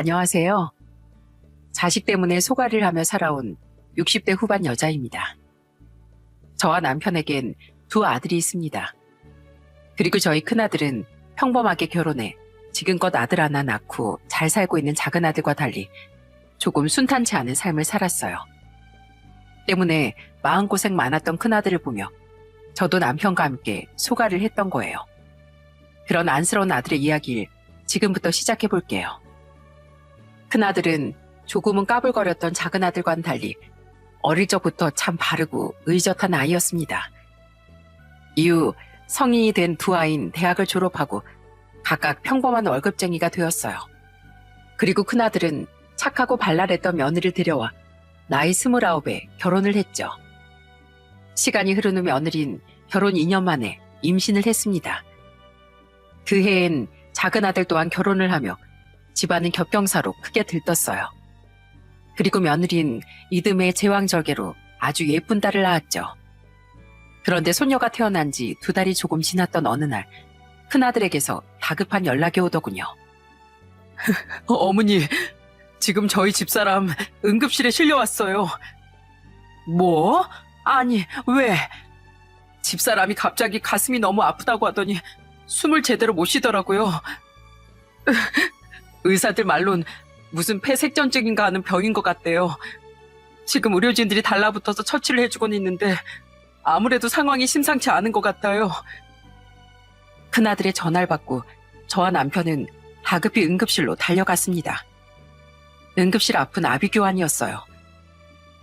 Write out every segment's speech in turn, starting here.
안녕하세요. 자식 때문에 소갈이를 하며 살아온 60대 후반 여자입니다. 저와 남편에겐 두 아들이 있습니다. 그리고 저희 큰아들은 평범하게 결혼해 지금껏 아들 하나 낳고 잘 살고 있는 작은 아들과 달리 조금 순탄치 않은 삶을 살았어요. 때문에 마음고생 많았던 큰아들을 보며 저도 남편과 함께 소갈이를 했던 거예요. 그런 안쓰러운 아들의 이야기를 지금부터 시작해 볼게요. 큰아들은 조금은 까불거렸던 작은아들과는 달리 어릴 적부터 참 바르고 의젓한 아이였습니다. 이후 성인이 된 두 아이는 대학을 졸업하고 각각 평범한 월급쟁이가 되었어요. 그리고 큰아들은 착하고 발랄했던 며느리를 데려와 나이 29에 결혼을 했죠. 시간이 흐른 후 며느리는 결혼 2년 만에 임신을 했습니다. 그 해엔 작은아들 또한 결혼을 하며 집안은 겹경사로 크게 들떴어요. 그리고 며느리는 이듬해 제왕절개로 아주 예쁜 딸을 낳았죠. 그런데 소녀가 태어난 지 2달이 조금 지났던 어느 날 큰아들에게서 다급한 연락이 오더군요. 어머니, 지금 저희 집사람 응급실에 실려왔어요. 뭐? 아니, 왜? 집사람이 갑자기 가슴이 너무 아프다고 하더니 숨을 제대로 못 쉬더라고요. 의사들 말론 무슨 폐색전증인가 하는 병인 것 같대요. 지금 의료진들이 달라붙어서 처치를 해주곤 있는데 아무래도 상황이 심상치 않은 것 같아요. 큰아들의 전화를 받고 저와 남편은 다급히 응급실로 달려갔습니다. 응급실 앞은 아비규환이었어요.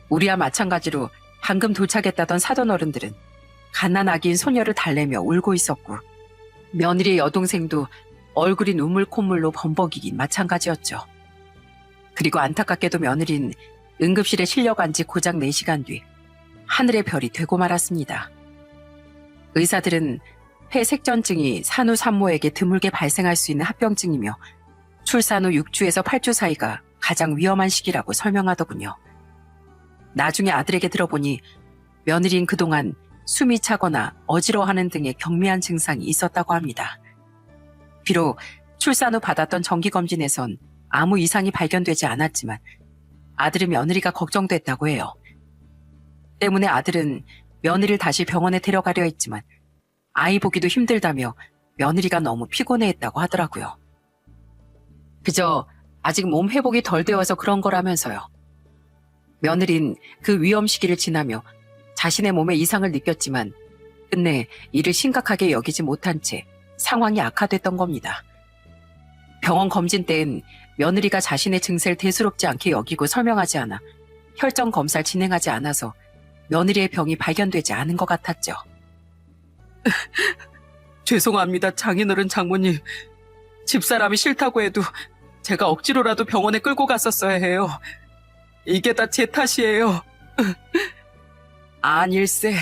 우리와 마찬가지로 방금 도착했다던 사돈 어른들은 갓난아기인 소녀를 달래며 울고 있었고 며느리의 여동생도 얼굴이 눈물 콧물로 범벅이긴 마찬가지였죠. 그리고 안타깝게도 며느리는 응급실에 실려간 지 고작 4시간 뒤 하늘의 별이 되고 말았습니다. 의사들은 폐색전증이 산후 산모에게 드물게 발생할 수 있는 합병증이며 출산 후 6주에서 8주 사이가 가장 위험한 시기라고 설명하더군요. 나중에 아들에게 들어보니 며느리는 그동안 숨이 차거나 어지러워하는 등의 경미한 증상이 있었다고 합니다. 비록 출산 후 받았던 정기검진에선 아무 이상이 발견되지 않았지만 아들은 며느리가 걱정됐다고 해요. 때문에 아들은 며느리를 다시 병원에 데려가려 했지만 아이 보기도 힘들다며 며느리가 너무 피곤해했다고 하더라고요. 그저 아직 몸 회복이 덜 되어서 그런 거라면서요. 며느린 그 위험 시기를 지나며 자신의 몸에 이상을 느꼈지만 끝내 이를 심각하게 여기지 못한 채 상황이 악화됐던 겁니다. 병원 검진 때엔 며느리가 자신의 증세를 대수롭지 않게 여기고 설명하지 않아 혈전 검사를 진행하지 않아서 며느리의 병이 발견되지 않은 것 같았죠. 죄송합니다, 장인어른 장모님. 집사람이 싫다고 해도 제가 억지로라도 병원에 끌고 갔었어야 해요. 이게 다 제 탓이에요. 아닐세,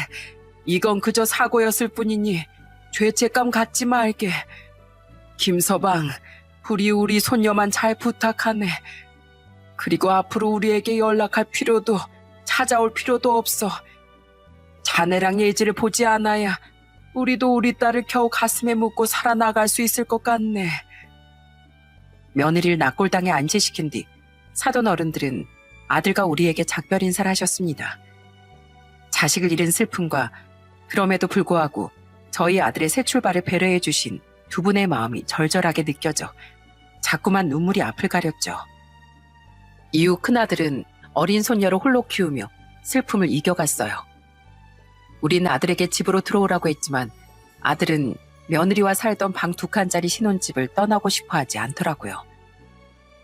이건 그저 사고였을 뿐이니 죄책감 갖지 말게. 김서방, 우리 손녀만 잘 부탁하네. 그리고 앞으로 우리에게 연락할 필요도 찾아올 필요도 없어. 자네랑 예지를 보지 않아야 우리도 우리 딸을 겨우 가슴에 묻고 살아나갈 수 있을 것 같네. 며느리를 낙골당에 안채시킨 뒤 사돈 어른들은 아들과 우리에게 작별 인사를 하셨습니다. 자식을 잃은 슬픔과 그럼에도 불구하고 저희 아들의 새 출발을 배려해 주신 두 분의 마음이 절절하게 느껴져 자꾸만 눈물이 앞을 가렸죠. 이후 큰아들은 어린 손녀를 홀로 키우며 슬픔을 이겨갔어요. 우리는 아들에게 집으로 들어오라고 했지만 아들은 며느리와 살던 방 2칸짜리 신혼집을 떠나고 싶어 하지 않더라고요.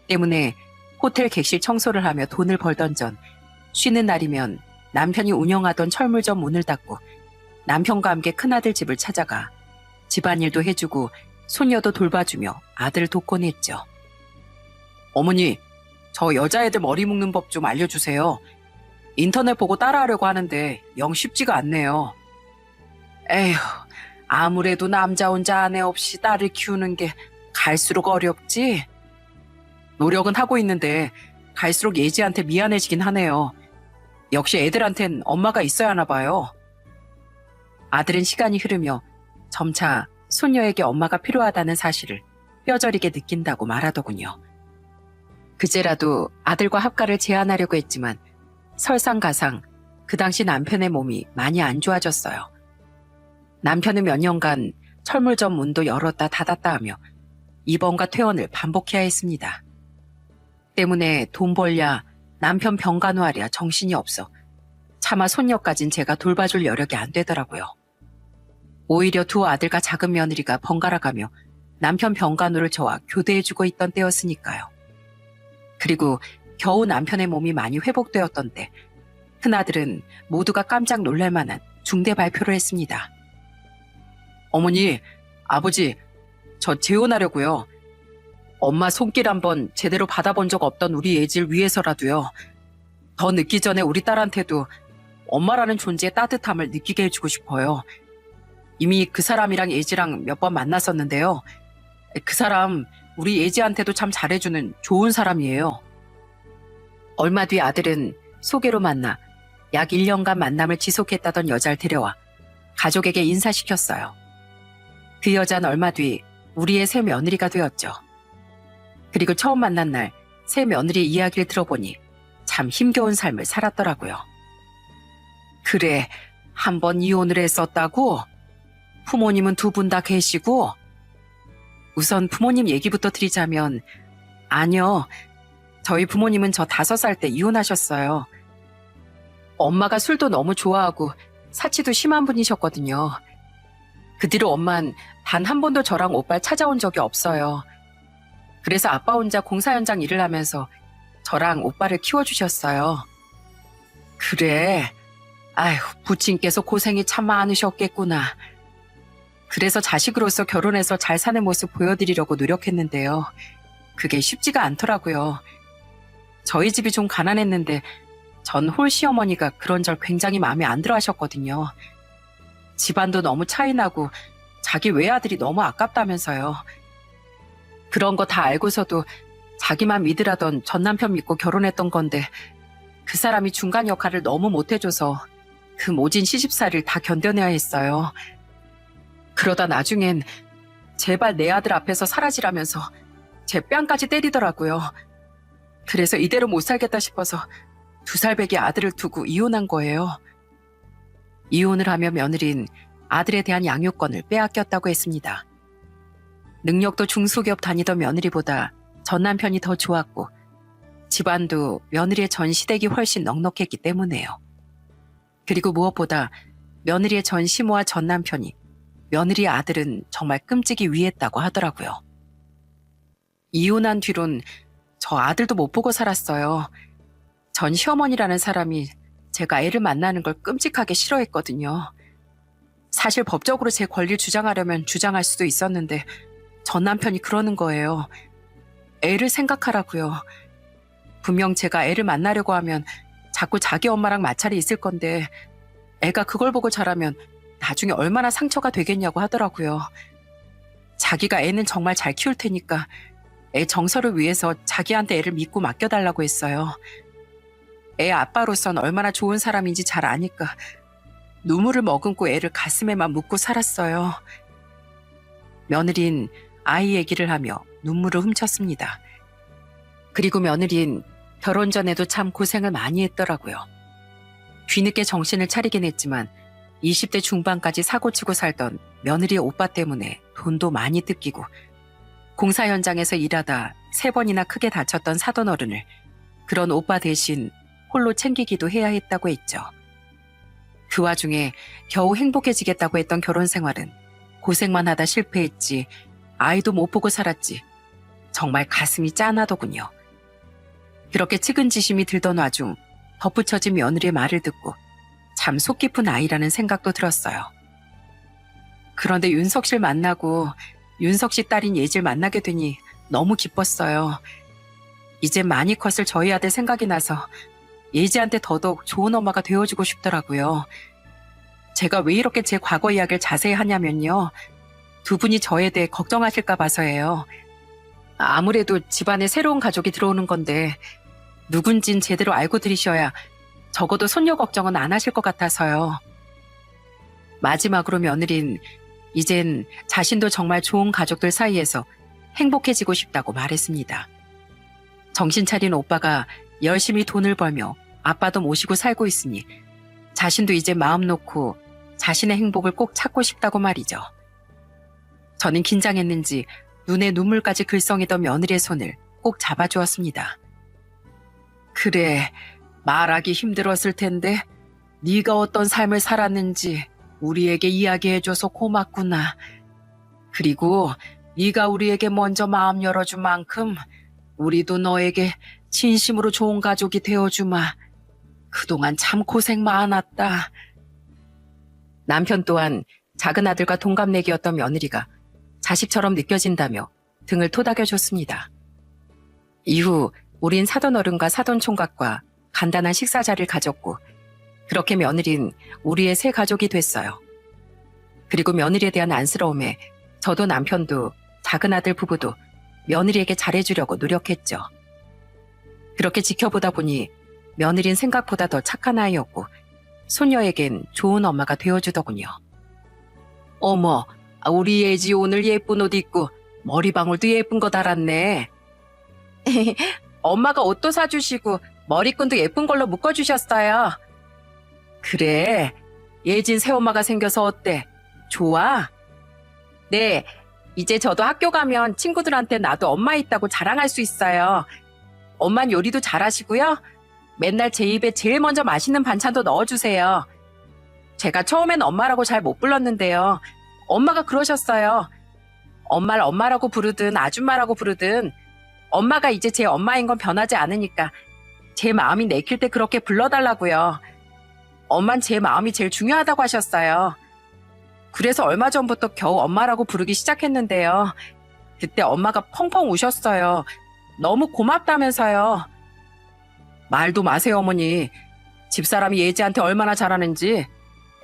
때문에 호텔 객실 청소를 하며 돈을 벌던 전 쉬는 날이면 남편이 운영하던 철물점 문을 닫고 남편과 함께 큰아들 집을 찾아가 집안일도 해주고 손녀도 돌봐주며 아들을 돕곤 했죠. 어머니, 저 여자애들 머리 묶는 법 좀 알려주세요. 인터넷 보고 따라하려고 하는데 영 쉽지가 않네요. 에휴, 아무래도 남자 혼자 아내 없이 딸을 키우는 게 갈수록 어렵지? 노력은 하고 있는데 갈수록 예지한테 미안해지긴 하네요. 역시 애들한텐 엄마가 있어야 하나 봐요. 아들은 시간이 흐르며 점차 손녀에게 엄마가 필요하다는 사실을 뼈저리게 느낀다고 말하더군요. 그제라도 아들과 합가를 제안하려고 했지만 설상가상 그 당시 남편의 몸이 많이 안 좋아졌어요. 남편은 몇 년간 철물점 문도 열었다 닫았다 하며 입원과 퇴원을 반복해야 했습니다. 때문에 돈 벌랴 남편 병간호하랴 정신이 없어 차마 손녀까진 제가 돌봐줄 여력이 안 되더라고요. 오히려 두 아들과 작은 며느리가 번갈아가며 남편 병간호를 저와 교대해주고 있던 때였으니까요. 그리고 겨우 남편의 몸이 많이 회복되었던 때 큰아들은 모두가 깜짝 놀랄 만한 중대 발표를 했습니다. 어머니, 아버지, 저 재혼하려고요. 엄마 손길 한번 제대로 받아본 적 없던 우리 예지를 위해서라도요. 더 늦기 전에 우리 딸한테도 엄마라는 존재의 따뜻함을 느끼게 해주고 싶어요. 이미 그 사람이랑 예지랑 몇 번 만났었는데요. 그 사람 우리 예지한테도 참 잘해주는 좋은 사람이에요. 얼마 뒤 아들은 소개로 만나 약 1년간 만남을 지속했다던 여자를 데려와 가족에게 인사시켰어요. 그 여자는 얼마 뒤 우리의 새 며느리가 되었죠. 그리고 처음 만난 날 새 며느리 이야기를 들어보니 참 힘겨운 삶을 살았더라고요. 그래, 한 번 이혼을 했었다고? 부모님은 두 분 다 계시고? 우선 부모님 얘기부터 드리자면 아니요, 저희 부모님은 저 5살 때 이혼하셨어요. 엄마가 술도 너무 좋아하고 사치도 심한 분이셨거든요. 그 뒤로 엄만 단 한 번도 저랑 오빠를 찾아온 적이 없어요. 그래서 아빠 혼자 공사 현장 일을 하면서 저랑 오빠를 키워주셨어요. 그래, 아휴, 부친께서 고생이 참 많으셨겠구나. 그래서 자식으로서 결혼해서 잘 사는 모습 보여드리려고 노력했는데요. 그게 쉽지가 않더라고요. 저희 집이 좀 가난했는데 전 홀 시어머니가 그런절 굉장히 마음에 안 들어 하셨거든요. 집안도 너무 차이나고 자기 외아들이 너무 아깝다면서요. 그런 거 다 알고서도 자기만 믿으라던 전 남편 믿고 결혼했던 건데 그 사람이 중간 역할을 너무 못해줘서 그 모진 시집살이를 다 견뎌내야 했어요. 그러다 나중엔 제발 내 아들 앞에서 사라지라면서 제 뺨까지 때리더라고요. 그래서 이대로 못 살겠다 싶어서 2살배기 아들을 두고 이혼한 거예요. 이혼을 하며 며느린 아들에 대한 양육권을 빼앗겼다고 했습니다. 능력도 중소기업 다니던 며느리보다 전 남편이 더 좋았고 집안도 며느리의 전 시댁이 훨씬 넉넉했기 때문에요. 그리고 무엇보다 며느리의 전 시모와 전 남편이 며느리의 아들은 정말 끔찍이 위했다고 하더라고요. 이혼한 뒤론 저 아들도 못 보고 살았어요. 전 시어머니라는 사람이 제가 애를 만나는 걸 끔찍하게 싫어했거든요. 사실 법적으로 제 권리를 주장하려면 주장할 수도 있었는데 전 남편이 그러는 거예요. 애를 생각하라고요. 분명 제가 애를 만나려고 하면 자꾸 자기 엄마랑 마찰이 있을 건데 애가 그걸 보고 자라면 나중에 얼마나 상처가 되겠냐고 하더라고요. 자기가 애는 정말 잘 키울 테니까 애 정서를 위해서 자기한테 애를 믿고 맡겨달라고 했어요. 애 아빠로선 얼마나 좋은 사람인지 잘 아니까 눈물을 머금고 애를 가슴에만 묻고 살았어요. 며느린 아이 얘기를 하며 눈물을 훔쳤습니다. 그리고 며느린 결혼 전에도 참 고생을 많이 했더라고요. 뒤늦게 정신을 차리긴 했지만 20대 중반까지 사고치고 살던 며느리의 오빠 때문에 돈도 많이 뜯기고 공사 현장에서 일하다 3번이나 크게 다쳤던 사돈 어른을 그런 오빠 대신 홀로 챙기기도 해야 했다고 했죠. 그 와중에 겨우 행복해지겠다고 했던 결혼 생활은 고생만 하다 실패했지 아이도 못 보고 살았지 정말 가슴이 짠하더군요. 그렇게 측은지심이 들던 와중 덧붙여진 며느리의 말을 듣고 참 속 깊은 아이라는 생각도 들었어요. 그런데 윤석 씨를 만나고 윤석 씨 딸인 예지를 만나게 되니 너무 기뻤어요. 이제 많이 컸을 저희 아들 생각이 나서 예지한테 더더욱 좋은 엄마가 되어주고 싶더라고요. 제가 왜 이렇게 제 과거 이야기를 자세히 하냐면요. 두 분이 저에 대해 걱정하실까 봐서예요. 아무래도 집안에 새로운 가족이 들어오는 건데 누군진 제대로 알고 들이셔야 적어도 손녀 걱정은 안 하실 것 같아서요. 마지막으로 며느린 이젠 자신도 정말 좋은 가족들 사이에서 행복해지고 싶다고 말했습니다. 정신 차린 오빠가 열심히 돈을 벌며 아빠도 모시고 살고 있으니 자신도 이제 마음 놓고 자신의 행복을 꼭 찾고 싶다고 말이죠. 저는 긴장했는지 눈에 눈물까지 글썽이던 며느리의 손을 꼭 잡아주었습니다. 그래, 말하기 힘들었을 텐데 네가 어떤 삶을 살았는지 우리에게 이야기해줘서 고맙구나. 그리고 네가 우리에게 먼저 마음 열어준 만큼 우리도 너에게 진심으로 좋은 가족이 되어주마. 그동안 참 고생 많았다. 남편 또한 작은 아들과 동갑내기였던 며느리가 자식처럼 느껴진다며 등을 토닥여줬습니다. 이후 우린 사돈어른과 사돈총각과 간단한 식사 자리를 가졌고 그렇게 며느린 우리의 새 가족이 됐어요. 그리고 며느리에 대한 안쓰러움에 저도 남편도 작은 아들 부부도 며느리에게 잘해주려고 노력했죠. 그렇게 지켜보다 보니 며느린 생각보다 더 착한 아이였고 손녀에겐 좋은 엄마가 되어주더군요. 어머, 우리 예지 오늘 예쁜 옷 입고 머리방울도 예쁜 거 달았네. 엄마가 옷도 사주시고 머리끈도 예쁜 걸로 묶어주셨어요. 그래, 예진 새엄마가 생겨서 어때? 좋아? 네, 이제 저도 학교 가면 친구들한테 나도 엄마 있다고 자랑할 수 있어요. 엄만 요리도 잘하시고요. 맨날 제 입에 제일 먼저 맛있는 반찬도 넣어주세요. 제가 처음엔 엄마라고 잘 못 불렀는데요. 엄마가 그러셨어요. 엄마를 엄마라고 부르든 아줌마라고 부르든 엄마가 이제 제 엄마인 건 변하지 않으니까 제 마음이 내킬 때 그렇게 불러달라고요. 엄만 제 마음이 제일 중요하다고 하셨어요. 그래서 얼마 전부터 겨우 엄마라고 부르기 시작했는데요. 그때 엄마가 펑펑 우셨어요. 너무 고맙다면서요. 말도 마세요, 어머니. 집사람이 예지한테 얼마나 잘하는지.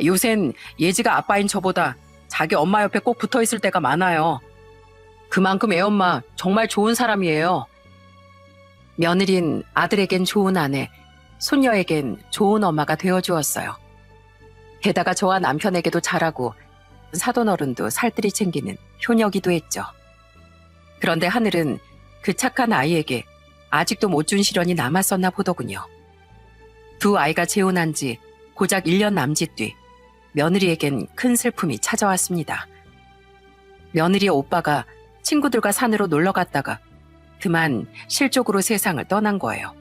요샌 예지가 아빠인 저보다 자기 엄마 옆에 꼭 붙어있을 때가 많아요. 그만큼 애엄마 정말 좋은 사람이에요. 며느린 아들에겐 좋은 아내, 손녀에겐 좋은 엄마가 되어주었어요. 게다가 저와 남편에게도 잘하고 사돈어른도 살뜰히 챙기는 효녀기도 했죠. 그런데 하늘은 그 착한 아이에게 아직도 못 준 시련이 남았었나 보더군요. 두 아이가 재혼한 지 고작 1년 남짓 뒤 며느리에겐 큰 슬픔이 찾아왔습니다. 며느리의 오빠가 친구들과 산으로 놀러 갔다가 그만 실족으로 세상을 떠난 거예요.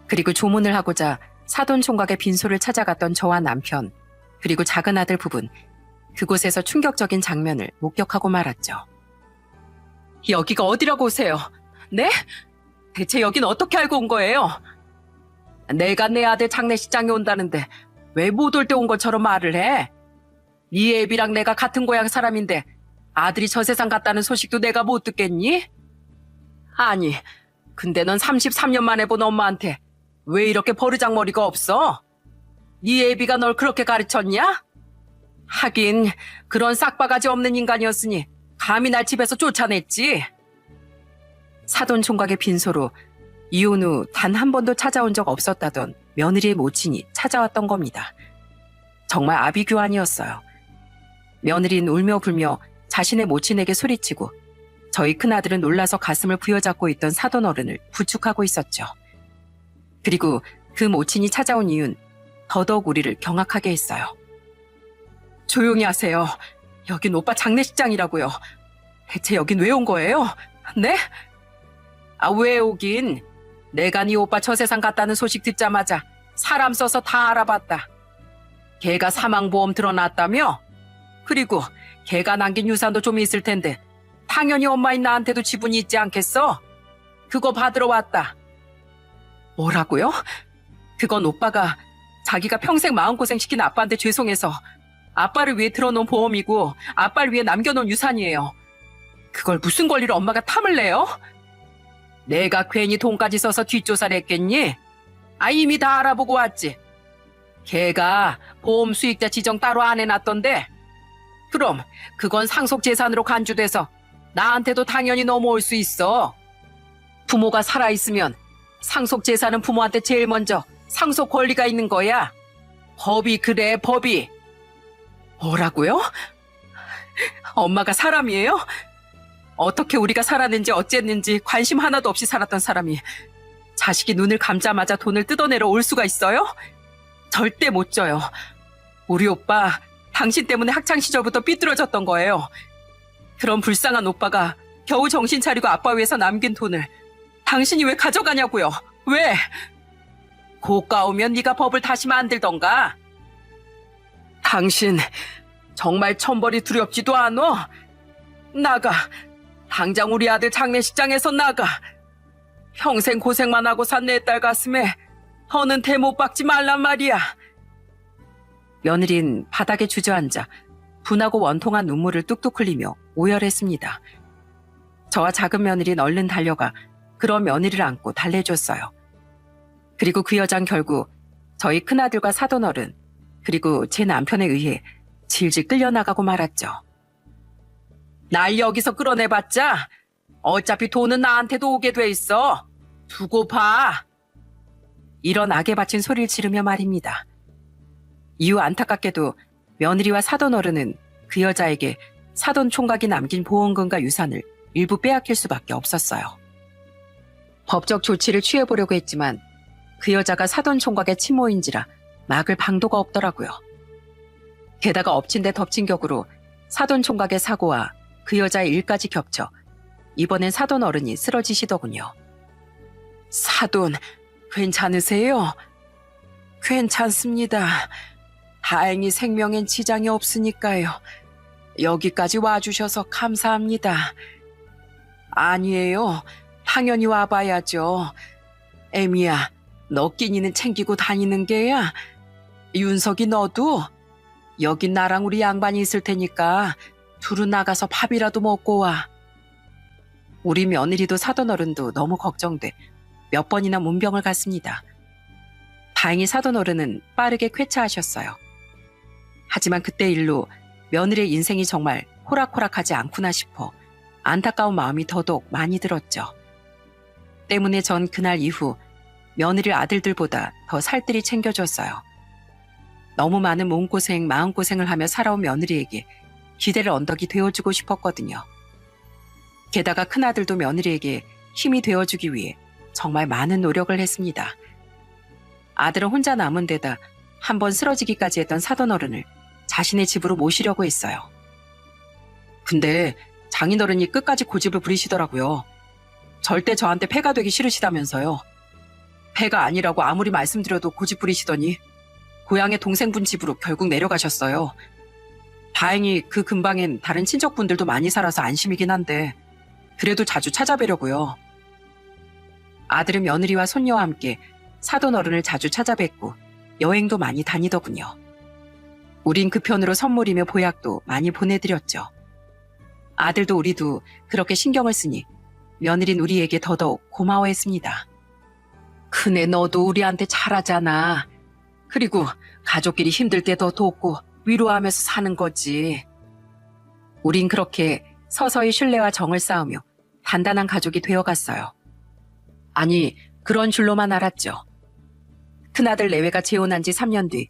그리고 조문을 하고자 사돈 총각의 빈소를 찾아갔던 저와 남편, 그리고 작은 아들 부분, 그곳에서 충격적인 장면을 목격하고 말았죠. 여기가 어디라고 오세요? 네? 대체 여긴 어떻게 알고 온 거예요? 내가 내 아들 장례식장에 온다는데 왜 못 올 때 온 것처럼 말을 해? 네 애비랑 내가 같은 고향 사람인데 아들이 저 세상 갔다는 소식도 내가 못 듣겠니? 아니, 근데 넌 33년 만에 본 엄마한테 왜 이렇게 버르장머리가 없어? 네 애비가 널 그렇게 가르쳤냐? 하긴 그런 싹바가지 없는 인간이었으니 감히 날 집에서 쫓아냈지. 사돈 총각의 빈소로 이혼 후 단 한 번도 찾아온 적 없었다던 며느리의 모친이 찾아왔던 겁니다. 정말 아비규환이었어요. 며느리는 울며 불며 자신의 모친에게 소리치고 저희 큰아들은 놀라서 가슴을 부여잡고 있던 사돈 어른을 부축하고 있었죠. 그리고 그 모친이 찾아온 이유는 더더욱 우리를 경악하게 했어요. 조용히 하세요. 여긴 오빠 장례식장이라고요. 대체 여긴 왜 온 거예요? 네? 왜 오긴? 내가 네 오빠 저 세상 갔다는 소식 듣자마자 사람 써서 다 알아봤다. 걔가 사망보험 들어놨다며? 그리고 걔가 남긴 유산도 좀 있을 텐데 당연히 엄마인 나한테도 지분이 있지 않겠어? 그거 받으러 왔다. 뭐라고요? 그건 오빠가 자기가 평생 마음고생 시킨 아빠한테 죄송해서 아빠를 위해 들어놓은 보험이고 아빠를 위해 남겨놓은 유산이에요. 그걸 무슨 권리로 엄마가 탐을 내요? 내가 괜히 돈까지 써서 뒷조사를 했겠니? 이미 다 알아보고 왔지. 걔가 보험 수익자 지정 따로 안 해놨던데. 그럼 그건 상속재산으로 간주돼서 나한테도 당연히 넘어올 수 있어. 부모가 살아있으면 상속재산은 부모한테 제일 먼저 상속 권리가 있는 거야. 법이 그래, 법이. 뭐라고요? 엄마가 사람이에요? 어떻게 우리가 살았는지 어쨌는지 관심 하나도 없이 살았던 사람이 자식이 눈을 감자마자 돈을 뜯어내러 올 수가 있어요? 절대 못 져요. 우리 오빠 당신 때문에 학창시절부터 삐뚤어졌던 거예요. 그런 불쌍한 오빠가 겨우 정신 차리고 아빠 위해서 남긴 돈을 당신이 왜 가져가냐고요? 왜? 고가오면 네가 법을 다시 만들던가. 당신 정말 천벌이 두렵지도 않어? 나가. 당장 우리 아들 장례식장에서 나가. 평생 고생만 하고 산 내 딸 가슴에 허는 대 못 박지 말란 말이야. 며느린 바닥에 주저앉아 분하고 원통한 눈물을 뚝뚝 흘리며 오열했습니다. 저와 작은 며느린 얼른 달려가 그런 며느리를 안고 달래줬어요. 그리고 그 여잔 결국 저희 큰아들과 사돈어른 그리고 제 남편에 의해 질질 끌려나가고 말았죠. 날 여기서 끌어내봤자 어차피 돈은 나한테도 오게 돼 있어. 두고 봐. 이런 악에 바친 소리를 지르며 말입니다. 이후 안타깝게도 며느리와 사돈어른은 그 여자에게 사돈 총각이 남긴 보험금과 유산을 일부 빼앗길 수밖에 없었어요. 법적 조치를 취해보려고 했지만 그 여자가 사돈 총각의 친모인지라 막을 방도가 없더라고요. 게다가 엎친 데 덮친 격으로 사돈 총각의 사고와 그 여자의 일까지 겹쳐 이번엔 사돈 어른이 쓰러지시더군요. 사돈, 괜찮으세요? 괜찮습니다. 다행히 생명엔 지장이 없으니까요. 여기까지 와주셔서 감사합니다. 아니에요. 당연히 와봐야죠. 애미야, 너 끼니는 챙기고 다니는 게야. 윤석이 너도 여긴 나랑 우리 양반이 있을 테니까 둘은 나가서 밥이라도 먹고 와. 우리 며느리도 사돈어른도 너무 걱정돼 몇 번이나 문병을 갔습니다. 다행히 사돈어른은 빠르게 쾌차하셨어요. 하지만 그때 일로 며느리의 인생이 정말 호락호락하지 않구나 싶어 안타까운 마음이 더더욱 많이 들었죠. 때문에 전 그날 이후 며느리 아들들보다 더 살뜰히 챙겨줬어요. 너무 많은 몸고생, 마음고생을 하며 살아온 며느리에게 기대를 언덕이 되어주고 싶었거든요. 게다가 큰아들도 며느리에게 힘이 되어주기 위해 정말 많은 노력을 했습니다. 아들은 혼자 남은 데다 한번 쓰러지기까지 했던 사돈어른을 자신의 집으로 모시려고 했어요. 근데 장인어른이 끝까지 고집을 부리시더라고요. 절대 저한테 폐가 되기 싫으시다면서요. 폐가 아니라고 아무리 말씀드려도 고집 부리시더니 고향의 동생분 집으로 결국 내려가셨어요. 다행히 그 근방엔 다른 친척분들도 많이 살아서 안심이긴 한데 그래도 자주 찾아뵈려고요. 아들은 며느리와 손녀와 함께 사돈어른을 자주 찾아뵙고 여행도 많이 다니더군요. 우린 그 편으로 선물이며 보약도 많이 보내드렸죠. 아들도 우리도 그렇게 신경을 쓰니 며느린 우리에게 더더욱 고마워했습니다. 큰애 너도 우리한테 잘하잖아. 그리고 가족끼리 힘들 때 더 돕고 위로하면서 사는 거지. 우린 그렇게 서서히 신뢰와 정을 쌓으며 단단한 가족이 되어갔어요. 아니, 그런 줄로만 알았죠. 큰아들 내외가 재혼한 지 3년 뒤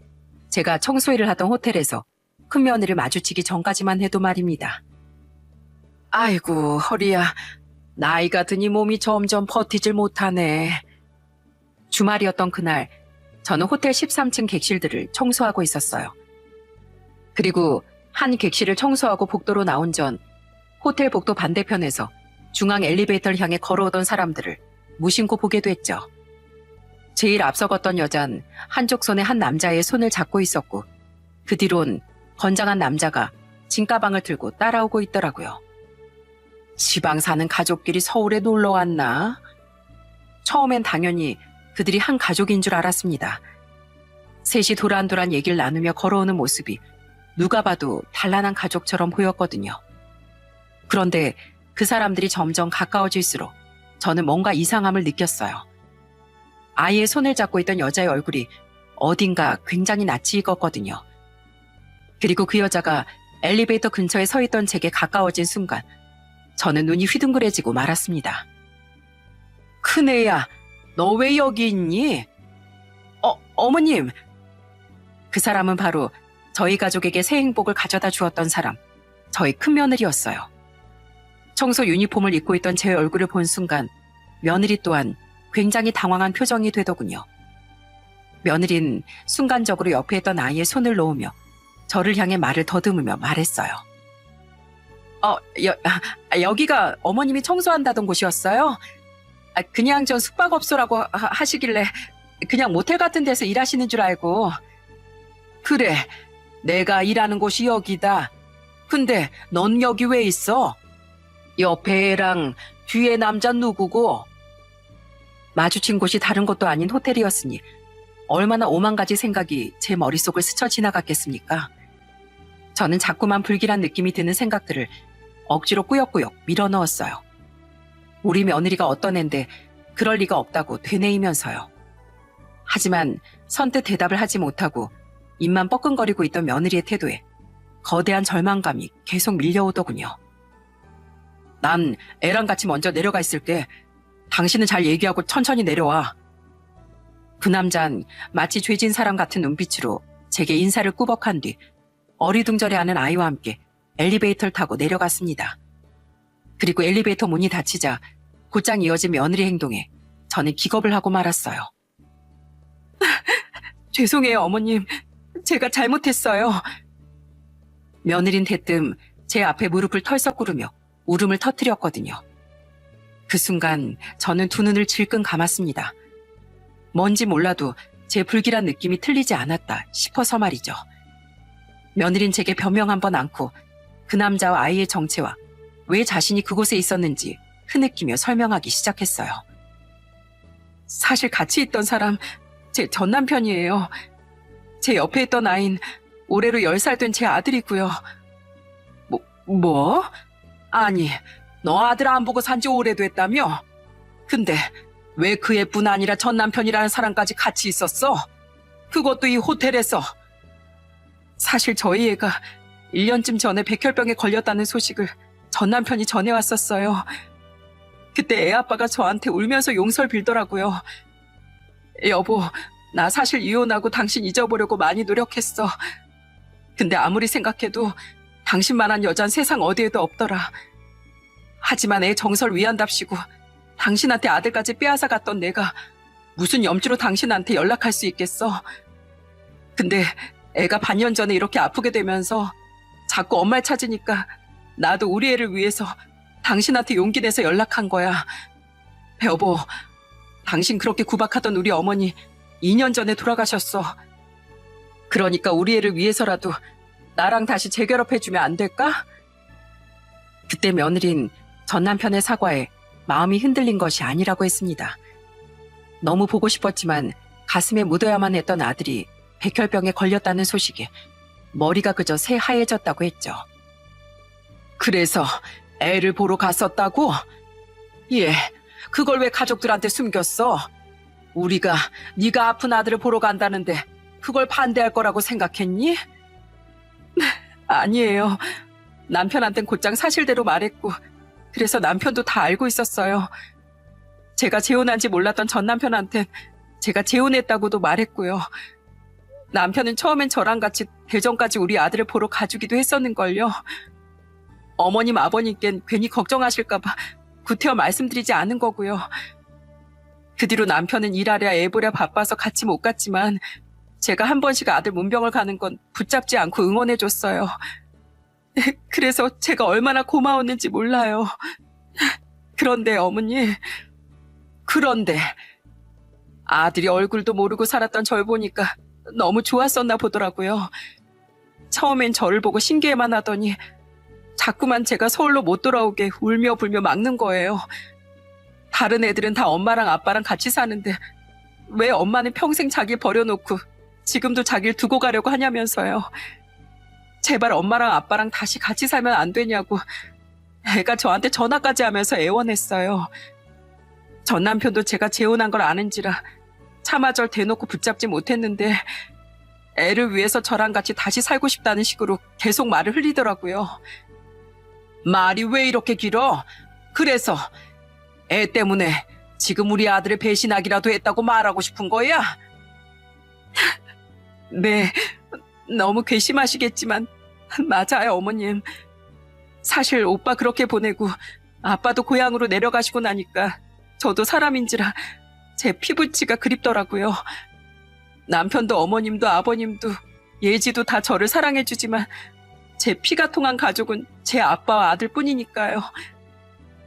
제가 청소일을 하던 호텔에서 큰며느리를 마주치기 전까지만 해도 말입니다. 아이고, 허리야. 나이가 드니 몸이 점점 버티질 못하네. 주말이었던 그날 저는 호텔 13층 객실들을 청소하고 있었어요. 그리고 한 객실을 청소하고 복도로 나온 전 호텔 복도 반대편에서 중앙 엘리베이터를 향해 걸어오던 사람들을 무심코 보게 됐죠. 제일 앞서 걷던 여잔 한쪽 손에 한 남자의 손을 잡고 있었고 그 뒤론 건장한 남자가 짐가방을 들고 따라오고 있더라고요. 지방 사는 가족끼리 서울에 놀러 왔나? 처음엔 당연히 그들이 한 가족인 줄 알았습니다. 셋이 도란도란 얘기를 나누며 걸어오는 모습이 누가 봐도 단란한 가족처럼 보였거든요. 그런데 그 사람들이 점점 가까워질수록 저는 뭔가 이상함을 느꼈어요. 아이의 손을 잡고 있던 여자의 얼굴이 어딘가 굉장히 낯이 익었거든요. 그리고 그 여자가 엘리베이터 근처에 서 있던 제게 가까워진 순간 저는 눈이 휘둥그레지고 말았습니다. 큰애야, 너 왜 여기 있니? 어머님. 그 사람은 바로 저희 가족에게 새 행복을 가져다 주었던 사람, 저희 큰며느리였어요. 청소 유니폼을 입고 있던 제 얼굴을 본 순간 며느리 또한 굉장히 당황한 표정이 되더군요. 며느린 순간적으로 옆에 있던 아이의 손을 놓으며 저를 향해 말을 더듬으며 말했어요. 여기가 어머님이 청소한다던 곳이었어요? 그냥 전 숙박업소라고 하시길래 그냥 모텔 같은 데서 일하시는 줄 알고. 그래, 내가 일하는 곳이 여기다. 근데 넌 여기 왜 있어? 옆에 애랑 뒤에 남자 누구고? 마주친 곳이 다른 곳도 아닌 호텔이었으니 얼마나 오만 가지 생각이 제 머릿속을 스쳐 지나갔겠습니까? 저는 자꾸만 불길한 느낌이 드는 생각들을 억지로 꾸역꾸역 밀어넣었어요. 우리 며느리가 어떤 앤데 그럴 리가 없다고 되뇌이면서요. 하지만 선뜻 대답을 하지 못하고 입만 뻐끔거리고 있던 며느리의 태도에 거대한 절망감이 계속 밀려오더군요. 난 애랑 같이 먼저 내려가 있을게. 당신은 잘 얘기하고 천천히 내려와. 그 남잔 마치 죄진 사람 같은 눈빛으로 제게 인사를 꾸벅한 뒤 어리둥절해하는 아이와 함께 엘리베이터를 타고 내려갔습니다. 그리고 엘리베이터 문이 닫히자 곧장 이어진 며느리 행동에 저는 기겁을 하고 말았어요. 죄송해요, 어머님. 제가 잘못했어요. 며느린 대뜸 제 앞에 무릎을 털썩 꿇으며 울음을 터뜨렸거든요. 그 순간 저는 두 눈을 질끈 감았습니다. 뭔지 몰라도 제 불길한 느낌이 틀리지 않았다 싶어서 말이죠. 며느린 제게 변명 한번 안고 그 남자와 아이의 정체와 왜 자신이 그곳에 있었는지 흐느끼며 설명하기 시작했어요. 사실 같이 있던 사람 제 전 남편이에요. 제 옆에 있던 아이는 올해로 10살 된 제 아들이고요. 뭐? 아니, 너 아들 안 보고 산지 오래됐다며? 근데 왜 그 애뿐 아니라 전 남편이라는 사람까지 같이 있었어? 그것도 이 호텔에서. 사실 저희 애가 1년쯤 전에 백혈병에 걸렸다는 소식을 전 남편이 전해왔었어요. 그때 애 아빠가 저한테 울면서 용서를 빌더라고요. 여보, 나 사실 이혼하고 당신 잊어보려고 많이 노력했어. 근데 아무리 생각해도 당신만한 여잔 세상 어디에도 없더라. 하지만 애 정서를 위한답시고 당신한테 아들까지 빼앗아 갔던 내가 무슨 염치로 당신한테 연락할 수 있겠어. 근데 애가 반년 전에 이렇게 아프게 되면서 자꾸 엄마를 찾으니까 나도 우리 애를 위해서 당신한테 용기 내서 연락한 거야. 여보, 당신 그렇게 구박하던 우리 어머니 2년 전에 돌아가셨어. 그러니까 우리 애를 위해서라도 나랑 다시 재결합해주면 안 될까? 그때 며느린 전 남편의 사과에 마음이 흔들린 것이 아니라고 했습니다. 너무 보고 싶었지만 가슴에 묻어야만 했던 아들이 백혈병에 걸렸다는 소식에 머리가 그저 새하얘졌다고 했죠. 그래서 애를 보러 갔었다고? 예, 그걸 왜 가족들한테 숨겼어? 우리가 네가 아픈 아들을 보러 간다는데 그걸 반대할 거라고 생각했니? 아니에요. 남편한텐 곧장 사실대로 말했고 그래서 남편도 다 알고 있었어요. 제가 재혼한지 몰랐던 전 남편한텐 제가 재혼했다고도 말했고요. 남편은 처음엔 저랑 같이 대전까지 우리 아들을 보러 가주기도 했었는걸요. 어머님 아버님께는 괜히 걱정하실까봐 구태여 말씀드리지 않은 거고요. 그 뒤로 남편은 일하랴 애 보랴 바빠서 같이 못 갔지만 제가 한 번씩 아들 문병을 가는 건 붙잡지 않고 응원해줬어요. 그래서 제가 얼마나 고마웠는지 몰라요. 그런데 어머니, 그런데 아들이 얼굴도 모르고 살았던 절 보니까 너무 좋았었나 보더라고요. 처음엔 저를 보고 신기해만 하더니 자꾸만 제가 서울로 못 돌아오게 울며 불며 막는 거예요. 다른 애들은 다 엄마랑 아빠랑 같이 사는데 왜 엄마는 평생 자기 버려놓고 지금도 자기를 두고 가려고 하냐면서요. 제발 엄마랑 아빠랑 다시 같이 살면 안 되냐고 애가 저한테 전화까지 하면서 애원했어요. 전 남편도 제가 재혼한 걸 아는지라 차마 절 대놓고 붙잡지 못했는데 애를 위해서 저랑 같이 다시 살고 싶다는 식으로 계속 말을 흘리더라고요. 말이 왜 이렇게 길어? 그래서 애 때문에 지금 우리 아들을 배신하기라도 했다고 말하고 싶은 거야? 네, 너무 괘씸하시겠지만 맞아요, 어머님. 사실 오빠 그렇게 보내고 아빠도 고향으로 내려가시고 나니까 저도 사람인지라 제 피부치가 그립더라고요. 남편도 어머님도 아버님도 예지도 다 저를 사랑해주지만 제 피가 통한 가족은 제 아빠와 아들뿐이니까요.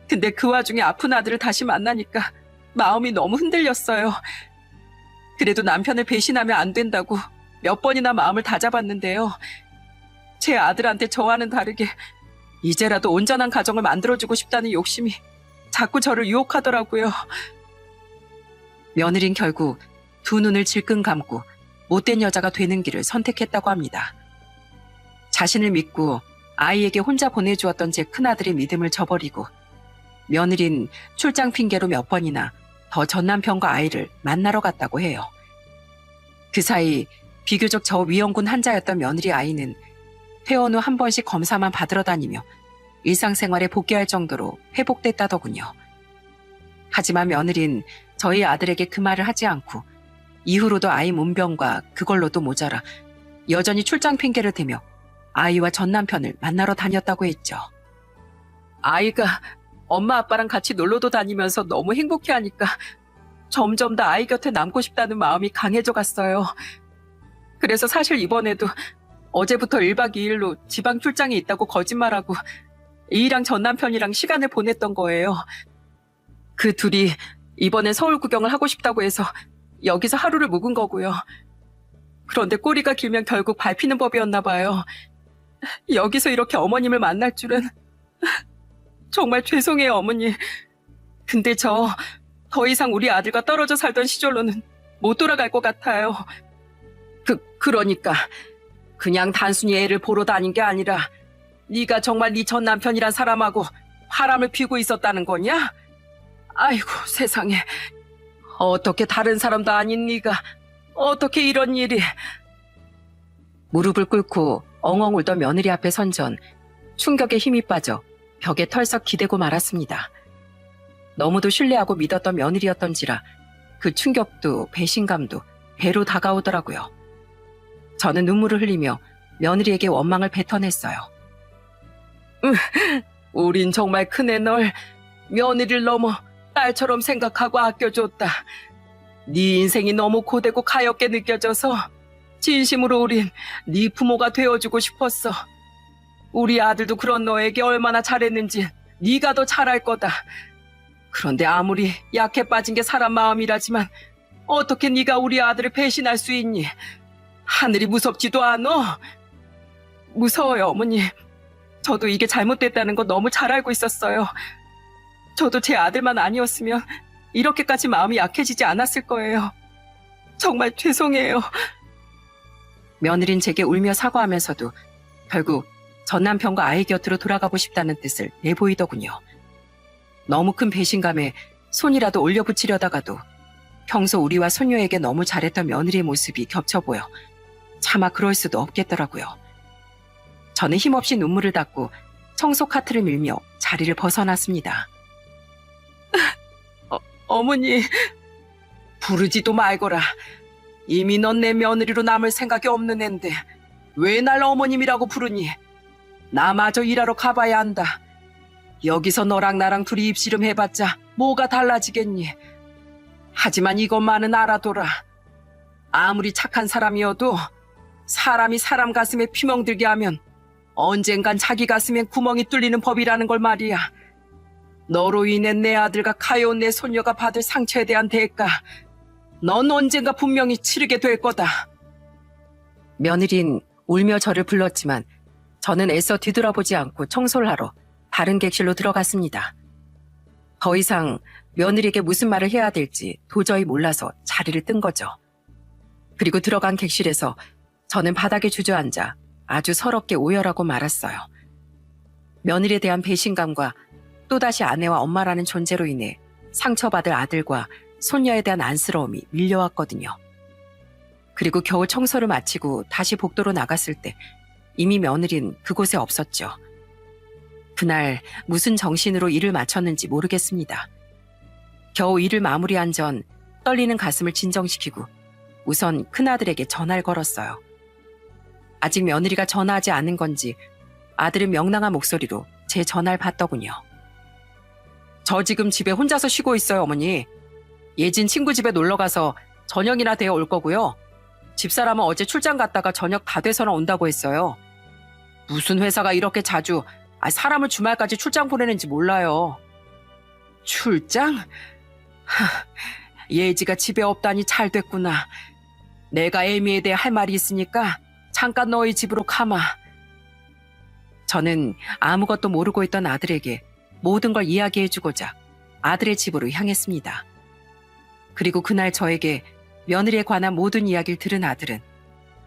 근데 그 와중에 아픈 아들을 다시 만나니까 마음이 너무 흔들렸어요. 그래도 남편을 배신하면 안 된다고 몇 번이나 마음을 다잡았는데요. 제 아들한테 저와는 다르게 이제라도 온전한 가정을 만들어주고 싶다는 욕심이 자꾸 저를 유혹하더라고요. 며느린 결국 두 눈을 질끈 감고 못된 여자가 되는 길을 선택했다고 합니다. 자신을 믿고 아이에게 혼자 보내주었던 제 큰아들의 믿음을 저버리고 며느린 출장 핑계로 몇 번이나 더 전남편과 아이를 만나러 갔다고 해요. 그 사이 비교적 저위험군 환자였던 며느리 아이는 퇴원 후 한 번씩 검사만 받으러 다니며 일상생활에 복귀할 정도로 회복됐다더군요. 하지만 며느린 저희 아들에게 그 말을 하지 않고 이후로도 아이 문병과 그걸로도 모자라 여전히 출장 핑계를 대며 아이와 전 남편을 만나러 다녔다고 했죠. 아이가 엄마 아빠랑 같이 놀러도 다니면서 너무 행복해하니까 점점 더 아이 곁에 남고 싶다는 마음이 강해져 갔어요. 그래서 사실 이번에도 어제부터 1박 2일로 지방 출장이 있다고 거짓말하고 이랑 전 남편이랑 시간을 보냈던 거예요. 그 둘이 이번에 서울 구경을 하고 싶다고 해서 여기서 하루를 묵은 거고요. 그런데 꼬리가 길면 결국 밟히는 법이었나 봐요. 여기서 이렇게 어머님을 만날 줄은. 정말 죄송해요, 어머니. 근데 저 더 이상 우리 아들과 떨어져 살던 시절로는 못 돌아갈 것 같아요. 그러니까 그냥 단순히 애를 보러 다닌 게 아니라 네가 정말 네 전 남편이란 사람하고 바람을 피우고 있었다는 거냐? 아이고 세상에. 어떻게 다른 사람도 아닌 네가 어떻게 이런 일이. 무릎을 꿇고 엉엉 울던 며느리 앞에 선 전 충격에 힘이 빠져 벽에 털썩 기대고 말았습니다. 너무도 신뢰하고 믿었던 며느리였던지라 그 충격도 배신감도 배로 다가오더라고요. 저는 눈물을 흘리며 며느리에게 원망을 뱉어냈어요. 우린 정말 큰애 널 며느리를 넘어 딸처럼 생각하고 아껴줬다. 네 인생이 너무 고되고 가엽게 느껴져서 진심으로 우린 네 부모가 되어주고 싶었어. 우리 아들도 그런 너에게 얼마나 잘했는지 네가 더 잘할 거다. 그런데 아무리 약해 빠진 게 사람 마음이라지만 어떻게 네가 우리 아들을 배신할 수 있니? 하늘이 무섭지도 않어? 무서워요, 어머니. 저도 이게 잘못됐다는 거 너무 잘 알고 있었어요. 저도 제 아들만 아니었으면 이렇게까지 마음이 약해지지 않았을 거예요. 정말 죄송해요. 며느린 제게 울며 사과하면서도 결국 전 남편과 아이 곁으로 돌아가고 싶다는 뜻을 내보이더군요. 너무 큰 배신감에 손이라도 올려붙이려다가도 평소 우리와 손녀에게 너무 잘했던 며느리의 모습이 겹쳐 보여 차마 그럴 수도 없겠더라고요. 저는 힘없이 눈물을 닦고 청소 카트를 밀며 자리를 벗어났습니다. 어머니, 부르지도 말거라. 이미 넌 내 며느리로 남을 생각이 없는 앤데 왜 날 어머님이라고 부르니? 나마저 일하러 가봐야 한다. 여기서 너랑 나랑 둘이 입씨름 해봤자 뭐가 달라지겠니? 하지만 이것만은 알아둬라. 아무리 착한 사람이어도 사람이 사람 가슴에 피멍들게 하면 언젠간 자기 가슴엔 구멍이 뚫리는 법이라는 걸 말이야. 너로 인해 내 아들과 가여운 내 손녀가 받을 상처에 대한 대가 넌 언젠가 분명히 치르게 될 거다. 며느린 울며 저를 불렀지만 저는 애써 뒤돌아보지 않고 청소를 하러 다른 객실로 들어갔습니다. 더 이상 며느리에게 무슨 말을 해야 될지 도저히 몰라서 자리를 뜬 거죠. 그리고 들어간 객실에서 저는 바닥에 주저앉아 아주 서럽게 오열하고 말았어요. 며느리에 대한 배신감과 또다시 아내와 엄마라는 존재로 인해 상처받을 아들과 손녀에 대한 안쓰러움이 밀려왔거든요. 그리고 겨우 청소를 마치고 다시 복도로 나갔을 때 이미 며느린 그곳에 없었죠. 그날 무슨 정신으로 일을 마쳤는지 모르겠습니다. 겨우 일을 마무리한 전 떨리는 가슴을 진정시키고 우선 큰아들에게 전화를 걸었어요. 아직 며느리가 전화하지 않은 건지 아들은 명랑한 목소리로 제 전화를 받더군요. 저 지금 집에 혼자서 쉬고 있어요, 어머니. 예진 친구 집에 놀러 가서 저녁이나 되어 올 거고요. 집사람은 어제 출장 갔다가 저녁 다 돼서나 온다고 했어요. 무슨 회사가 이렇게 자주 사람을 주말까지 출장 보내는지 몰라요. 출장? 예지가 집에 없다니 잘 됐구나. 내가 애미에 대해 할 말이 있으니까 잠깐 너희 집으로 가마. 저는 아무것도 모르고 있던 아들에게 모든 걸 이야기해주고자 아들의 집으로 향했습니다. 그리고 그날 저에게 며느리에 관한 모든 이야기를 들은 아들은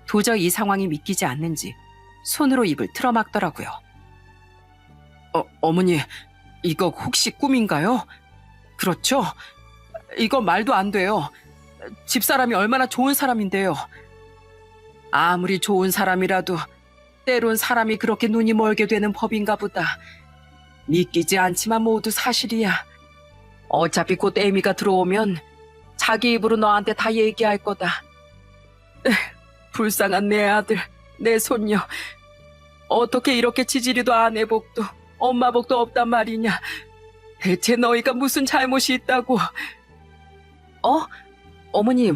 도저히 이 상황이 믿기지 않는지 손으로 입을 틀어막더라고요. 어머니, 이거 혹시 꿈인가요? 그렇죠? 이거 말도 안 돼요. 집사람이 얼마나 좋은 사람인데요. 아무리 좋은 사람이라도 때론 사람이 그렇게 눈이 멀게 되는 법인가 보다. 믿기지 않지만 모두 사실이야. 어차피 곧 애미가 들어오면 자기 입으로 너한테 다 얘기할 거다. 불쌍한 내 아들, 내 손녀. 어떻게 이렇게 지지리도 아내 복도 엄마 복도 없단 말이냐. 대체 너희가 무슨 잘못이 있다고. 어머님,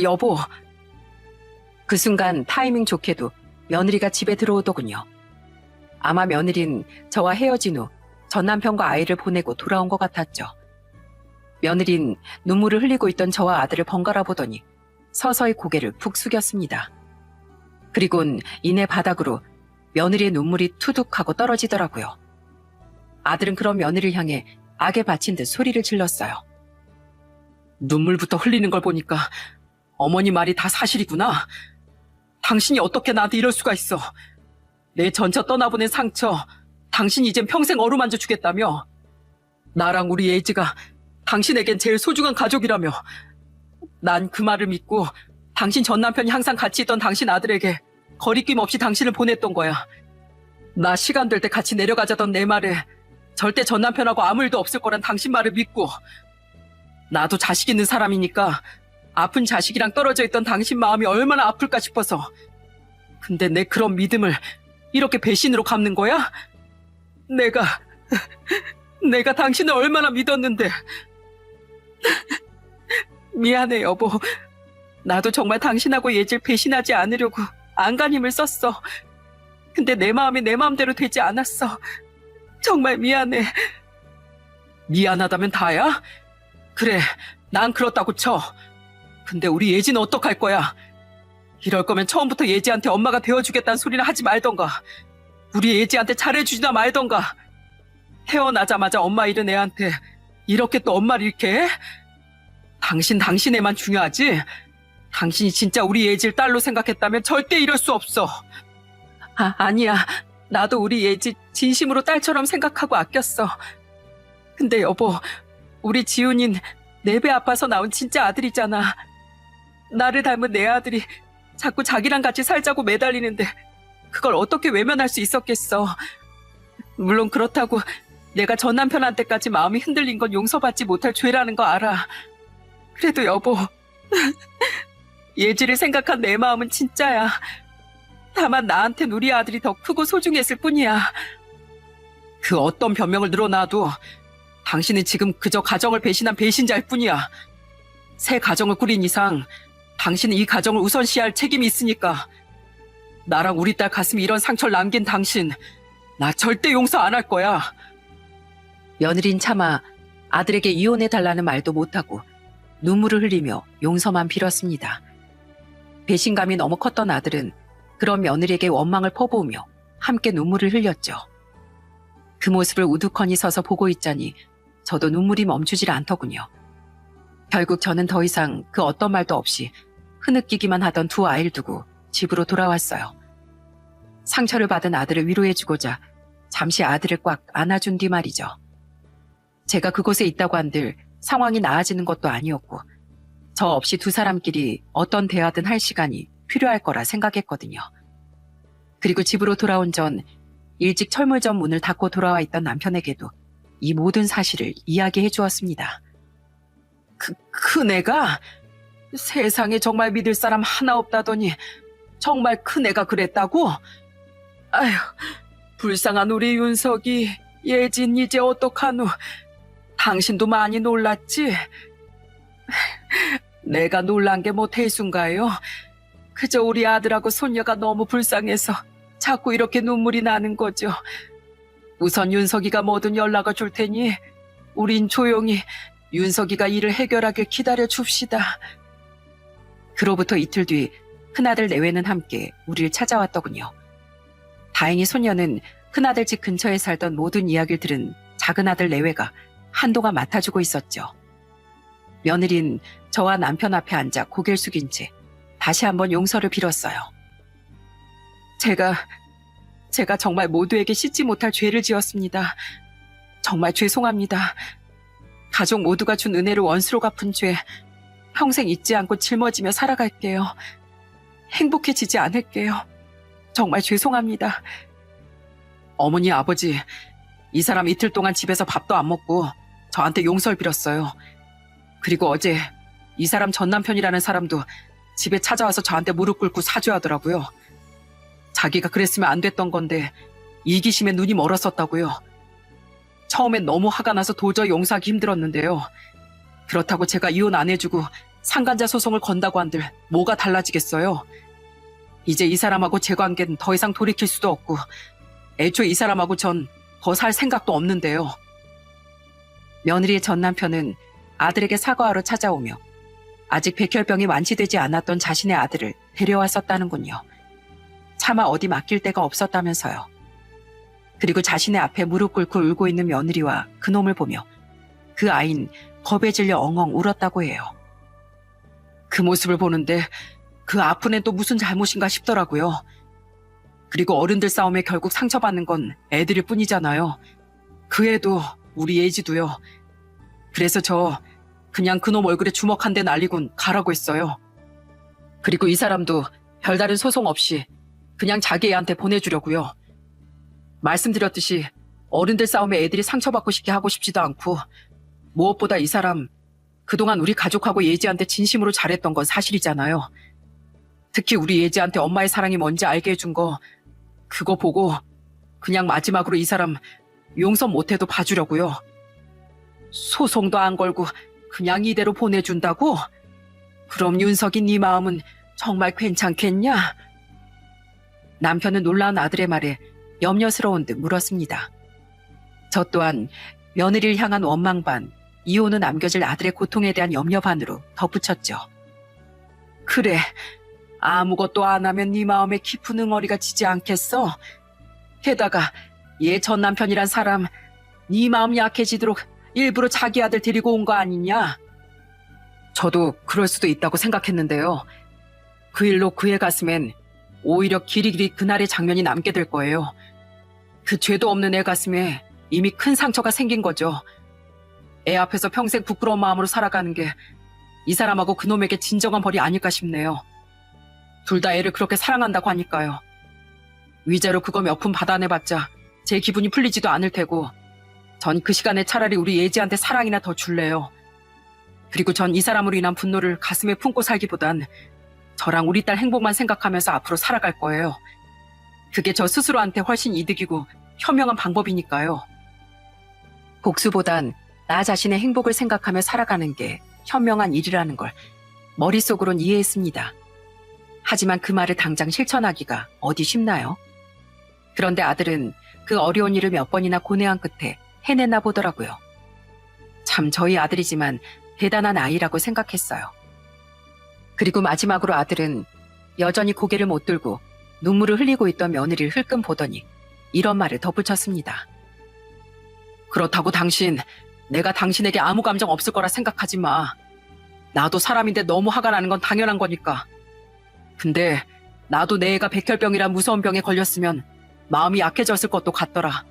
여보. 그 순간 타이밍 좋게도 며느리가 집에 들어오더군요. 아마 며느린 저와 헤어진 후 전 남편과 아이를 보내고 돌아온 것 같았죠. 며느린 눈물을 흘리고 있던 저와 아들을 번갈아 보더니 서서히 고개를 푹 숙였습니다. 그리곤 이내 바닥으로 며느리의 눈물이 투둑하고 떨어지더라고요. 아들은 그런 며느리를 향해 악에 바친 듯 소리를 질렀어요. 눈물부터 흘리는 걸 보니까 어머니 말이 다 사실이구나. 당신이 어떻게 나한테 이럴 수가 있어. 내 전처 떠나보낸 상처 당신이 이젠 평생 어루만져 주겠다며. 나랑 우리 예지가 당신에겐 제일 소중한 가족이라며. 난 그 말을 믿고 당신 전 남편이 항상 같이 있던 당신 아들에게 거리낌 없이 당신을 보냈던 거야. 나 시간 될 때 같이 내려가자던 내 말에 절대 전 남편하고 아무 일도 없을 거란 당신 말을 믿고. 나도 자식 있는 사람이니까 아픈 자식이랑 떨어져 있던 당신 마음이 얼마나 아플까 싶어서. 근데 내 그런 믿음을 이렇게 배신으로 갚는 거야? 내가 당신을 얼마나 믿었는데. 미안해, 여보. 나도 정말 당신하고 예지를 배신하지 않으려고 안간힘을 썼어. 근데 내 마음이 내 마음대로 되지 않았어. 정말 미안해. 미안하다면 다야? 그래, 난 그렇다고 쳐. 근데 우리 예지는 어떡할 거야? 이럴 거면 처음부터 예지한테 엄마가 되어주겠다는 소리는 하지 말던가. 우리 예지한테 잘해주지나 말던가. 태어나자마자 엄마 잃은 애한테 이렇게 또 엄마를 잃게 해? 당신애만 중요하지? 당신이 진짜 우리 예지를 딸로 생각했다면 절대 이럴 수 없어. 아니야. 나도 우리 예지 진심으로 딸처럼 생각하고 아꼈어. 근데 여보, 우리 지훈인 내 배 아파서 나온 진짜 아들이잖아. 나를 닮은 내 아들이 자꾸 자기랑 같이 살자고 매달리는데 그걸 어떻게 외면할 수 있었겠어. 물론 그렇다고 내가 전 남편한테까지 마음이 흔들린 건 용서받지 못할 죄라는 거 알아. 그래도 여보, 예지를 생각한 내 마음은 진짜야. 다만 나한텐 우리 아들이 더 크고 소중했을 뿐이야. 그 어떤 변명을 늘어놔도 당신은 지금 그저 가정을 배신한 배신자일 뿐이야. 새 가정을 꾸린 이상 당신은 이 가정을 우선시할 책임이 있으니까. 나랑 우리 딸 가슴에 이런 상처를 남긴 당신, 나 절대 용서 안 할 거야. 며느린 차마 아들에게 이혼해달라는 말도 못하고 눈물을 흘리며 용서만 빌었습니다. 배신감이 너무 컸던 아들은 그런 며느리에게 원망을 퍼부으며 함께 눈물을 흘렸죠. 그 모습을 우두커니 서서 보고 있자니 저도 눈물이 멈추질 않더군요. 결국 저는 더 이상 그 어떤 말도 없이 흐느끼기만 하던 두 아이를 두고 집으로 돌아왔어요. 상처를 받은 아들을 위로해주고자 잠시 아들을 꽉 안아준 뒤 말이죠. 제가 그곳에 있다고 한들 상황이 나아지는 것도 아니었고 저 없이 두 사람끼리 어떤 대화든 할 시간이 필요할 거라 생각했거든요. 그리고 집으로 돌아온 전 일찍 철물점 문을 닫고 돌아와 있던 남편에게도 이 모든 사실을 이야기해 주었습니다. 큰애가? 세상에 정말 믿을 사람 하나 없다더니 정말 큰애가 그랬다고? 아휴, 불쌍한 우리 윤석이. 예진 이제 어떡하노. 당신도 많이 놀랐지? 내가 놀란 게 뭐 대수인가요? 그저 우리 아들하고 손녀가 너무 불쌍해서 자꾸 이렇게 눈물이 나는 거죠. 우선 윤석이가 뭐든 연락을 줄 테니 우린 조용히 윤석이가 일을 해결하길 기다려 줍시다. 그로부터 이틀 뒤 큰아들 내외는 함께 우리를 찾아왔더군요. 다행히 소녀는 큰아들 집 근처에 살던 모든 이야기를 들은 작은아들 내외가 한동안 맡아주고 있었죠. 며느린 저와 남편 앞에 앉아 고개를 숙인 채 다시 한번 용서를 빌었어요. 제가 정말 모두에게 씻지 못할 죄를 지었습니다. 정말 죄송합니다. 가족 모두가 준 은혜를 원수로 갚은 죄, 평생 잊지 않고 짊어지며 살아갈게요. 행복해지지 않을게요. 정말 죄송합니다. 어머니, 아버지, 이 사람 이틀 동안 집에서 밥도 안 먹고 저한테 용서를 빌었어요. 그리고 어제 이 사람 전 남편이라는 사람도 집에 찾아와서 저한테 무릎 꿇고 사죄하더라고요. 자기가 그랬으면 안 됐던 건데 이기심에 눈이 멀었었다고요. 처음엔 너무 화가 나서 도저히 용서하기 힘들었는데요. 그렇다고 제가 이혼 안 해주고 상간자 소송을 건다고 한들 뭐가 달라지겠어요. 이제 이 사람하고 제 관계는 더 이상 돌이킬 수도 없고 애초에 이 사람하고 전 더 살 생각도 없는데요. 며느리의 전 남편은 아들에게 사과하러 찾아오며 아직 백혈병이 완치되지 않았던 자신의 아들을 데려왔었다는군요. 차마 어디 맡길 데가 없었다면서요. 그리고 자신의 앞에 무릎 꿇고 울고 있는 며느리와 그놈을 보며 그 아이는 겁에 질려 엉엉 울었다고 해요. 그 모습을 보는데 그 아픈 애 또 무슨 잘못인가 싶더라고요. 그리고 어른들 싸움에 결국 상처받는 건 애들일 뿐이잖아요. 그 애도 우리 예지도요. 그래서 저 그냥 그놈 얼굴에 주먹 한 대 날리곤 가라고 했어요. 그리고 이 사람도 별다른 소송 없이 그냥 자기 애한테 보내주려고요. 말씀드렸듯이 어른들 싸움에 애들이 상처받고 싶게 하고 싶지도 않고 무엇보다 이 사람 그동안 우리 가족하고 예지한테 진심으로 잘했던 건 사실이잖아요. 특히 우리 예지한테 엄마의 사랑이 뭔지 알게 해준 거 그거 보고 그냥 마지막으로 이 사람 용서 못해도 봐주려고요. 소송도 안 걸고 그냥 이대로 보내준다고? 그럼 윤석이 네 마음은 정말 괜찮겠냐? 남편은 놀라운 아들의 말에 염려스러운 듯 물었습니다. 저 또한 며느리를 향한 원망 반, 이혼은 남겨질 아들의 고통에 대한 염려 반으로 덧붙였죠. 그래, 아무것도 안 하면 네 마음에 깊은 응어리가 지지 않겠어? 게다가 얘 전 남편이란 사람 네 마음 약해지도록 일부러 자기 아들 데리고 온 거 아니냐? 저도 그럴 수도 있다고 생각했는데요. 그 일로 그의 가슴엔 오히려 길이길이 그날의 장면이 남게 될 거예요. 그 죄도 없는 애 가슴에 이미 큰 상처가 생긴 거죠. 애 앞에서 평생 부끄러운 마음으로 살아가는 게 이 사람하고 그놈에게 진정한 벌이 아닐까 싶네요. 둘 다 애를 그렇게 사랑한다고 하니까요. 위자료 그거 몇 푼 받아내봤자 제 기분이 풀리지도 않을 테고 전 그 시간에 차라리 우리 예지한테 사랑이나 더 줄래요. 그리고 전 이 사람으로 인한 분노를 가슴에 품고 살기보단 저랑 우리 딸 행복만 생각하면서 앞으로 살아갈 거예요. 그게 저 스스로한테 훨씬 이득이고 현명한 방법이니까요. 복수보단 나 자신의 행복을 생각하며 살아가는 게 현명한 일이라는 걸 머릿속으론 이해했습니다. 하지만 그 말을 당장 실천하기가 어디 쉽나요? 그런데 아들은 그 어려운 일을 몇 번이나 고뇌한 끝에 해냈나 보더라고요. 참 저희 아들이지만 대단한 아이라고 생각했어요. 그리고 마지막으로 아들은 여전히 고개를 못 들고 눈물을 흘리고 있던 며느리를 흘끔 보더니 이런 말을 덧붙였습니다. 그렇다고 당신, 내가 당신에게 아무 감정 없을 거라 생각하지 마. 나도 사람인데 너무 화가 나는 건 당연한 거니까. 근데 나도 내 애가 백혈병이란 무서운 병에 걸렸으면 마음이 약해졌을 것도 같더라.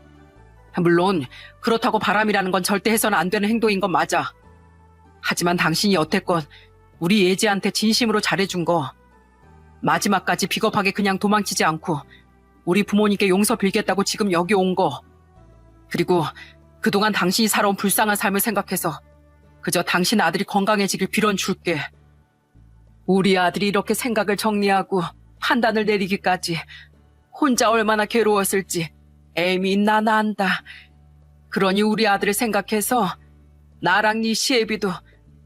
물론 그렇다고 바람이라는 건 절대 해서는 안 되는 행동인 건 맞아. 하지만 당신이 여태껏 우리 예지한테 진심으로 잘해준 거, 마지막까지 비겁하게 그냥 도망치지 않고 우리 부모님께 용서 빌겠다고 지금 여기 온 거, 그리고 그동안 당신이 살아온 불쌍한 삶을 생각해서 그저 당신 아들이 건강해지길 빌어줄게. 우리 아들이 이렇게 생각을 정리하고 판단을 내리기까지 혼자 얼마나 괴로웠을지 애미 나나 안다. 그러니 우리 아들을 생각해서 나랑 네 시애비도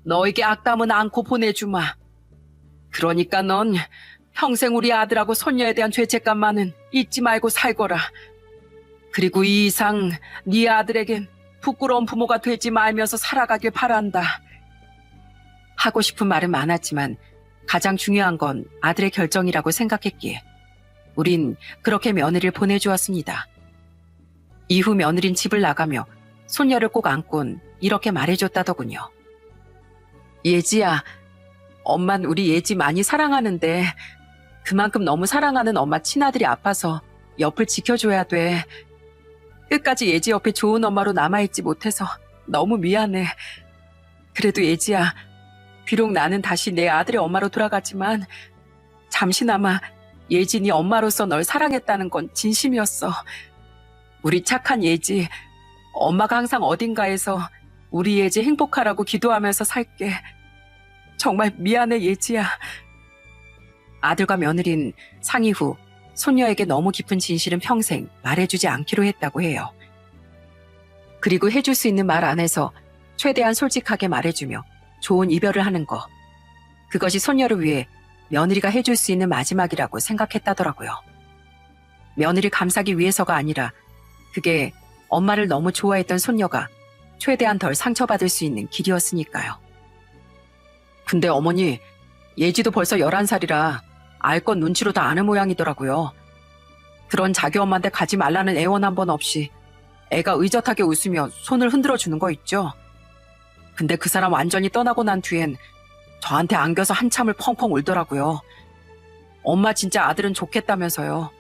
너에게 악담은 않고 보내주마. 그러니까 넌 평생 우리 아들하고 손녀에 대한 죄책감만은 잊지 말고 살거라. 그리고 이 이상 네 아들에겐 부끄러운 부모가 되지 말면서 살아가길 바란다. 하고 싶은 말은 많았지만 가장 중요한 건 아들의 결정이라고 생각했기에 우린 그렇게 며느리를 보내주었습니다. 이후 며느린 집을 나가며 손녀를 꼭 안곤 이렇게 말해줬다더군요. 예지야, 엄만 우리 예지 많이 사랑하는데 그만큼 너무 사랑하는 엄마 친아들이 아파서 옆을 지켜줘야 돼. 끝까지 예지 옆에 좋은 엄마로 남아있지 못해서 너무 미안해. 그래도 예지야, 비록 나는 다시 내 아들의 엄마로 돌아가지만 잠시나마 예진이 엄마로서 널 사랑했다는 건 진심이었어. 우리 착한 예지, 엄마가 항상 어딘가에서 우리 예지 행복하라고 기도하면서 살게. 정말 미안해 예지야. 아들과 며느린 상의 후 손녀에게 너무 깊은 진실은 평생 말해주지 않기로 했다고 해요. 그리고 해줄 수 있는 말 안에서 최대한 솔직하게 말해주며 좋은 이별을 하는 거. 그것이 손녀를 위해 며느리가 해줄 수 있는 마지막이라고 생각했다더라고요. 며느리 감싸기 위해서가 아니라 그게 엄마를 너무 좋아했던 손녀가 최대한 덜 상처받을 수 있는 길이었으니까요. 근데 어머니, 예지도 벌써 11살이라 알 건 눈치로 다 아는 모양이더라고요. 그런 자기 엄마한테 가지 말라는 애원 한 번 없이 애가 의젓하게 웃으며 손을 흔들어 주는 거 있죠? 근데 그 사람 완전히 떠나고 난 뒤엔 저한테 안겨서 한참을 펑펑 울더라고요. 엄마 진짜 아들은 좋겠다면서요.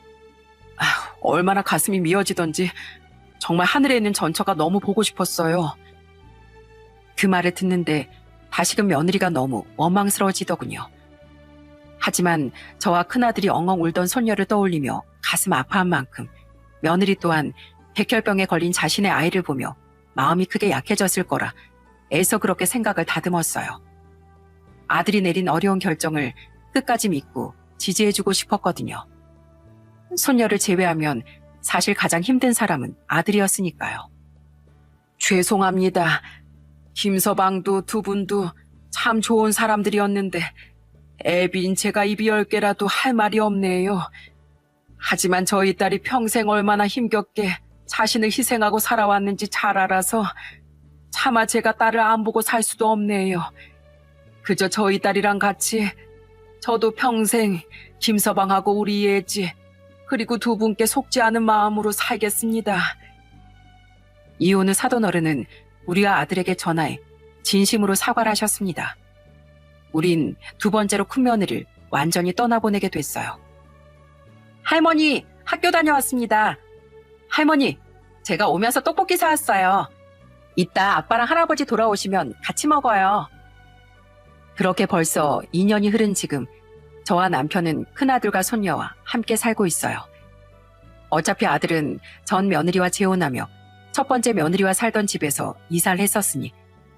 아휴, 얼마나 가슴이 미어지던지 정말 하늘에 있는 전처가 너무 보고 싶었어요. 그 말을 듣는데 다시금 며느리가 너무 원망스러워지더군요. 하지만 저와 큰아들이 엉엉 울던 손녀를 떠올리며 가슴 아파한 만큼 며느리 또한 백혈병에 걸린 자신의 아이를 보며 마음이 크게 약해졌을 거라 애써 그렇게 생각을 다듬었어요. 아들이 내린 어려운 결정을 끝까지 믿고 지지해주고 싶었거든요. 손녀를 제외하면 사실 가장 힘든 사람은 아들이었으니까요. 죄송합니다. 김서방도 두 분도 참 좋은 사람들이었는데 애비인 제가 입이 10개라도 할 말이 없네요. 하지만 저희 딸이 평생 얼마나 힘겹게 자신을 희생하고 살아왔는지 잘 알아서 차마 제가 딸을 안 보고 살 수도 없네요. 그저 저희 딸이랑 같이 저도 평생 김서방하고 우리 예지 그리고 두 분께 속지 않은 마음으로 살겠습니다. 이혼 후 사돈 어른은 우리와 아들에게 전화해 진심으로 사과를 하셨습니다. 우린 두 번째로 큰며느리를 완전히 떠나보내게 됐어요. 할머니, 학교 다녀왔습니다. 할머니, 제가 오면서 떡볶이 사왔어요. 이따 아빠랑 할아버지 돌아오시면 같이 먹어요. 그렇게 벌써 2년이 흐른 지금 저와 남편은 큰아들과 손녀와 함께 살고 있어요. 어차피 아들은 전 며느리와 재혼하며 첫 번째 며느리와 살던 집에서 이사를 했었으니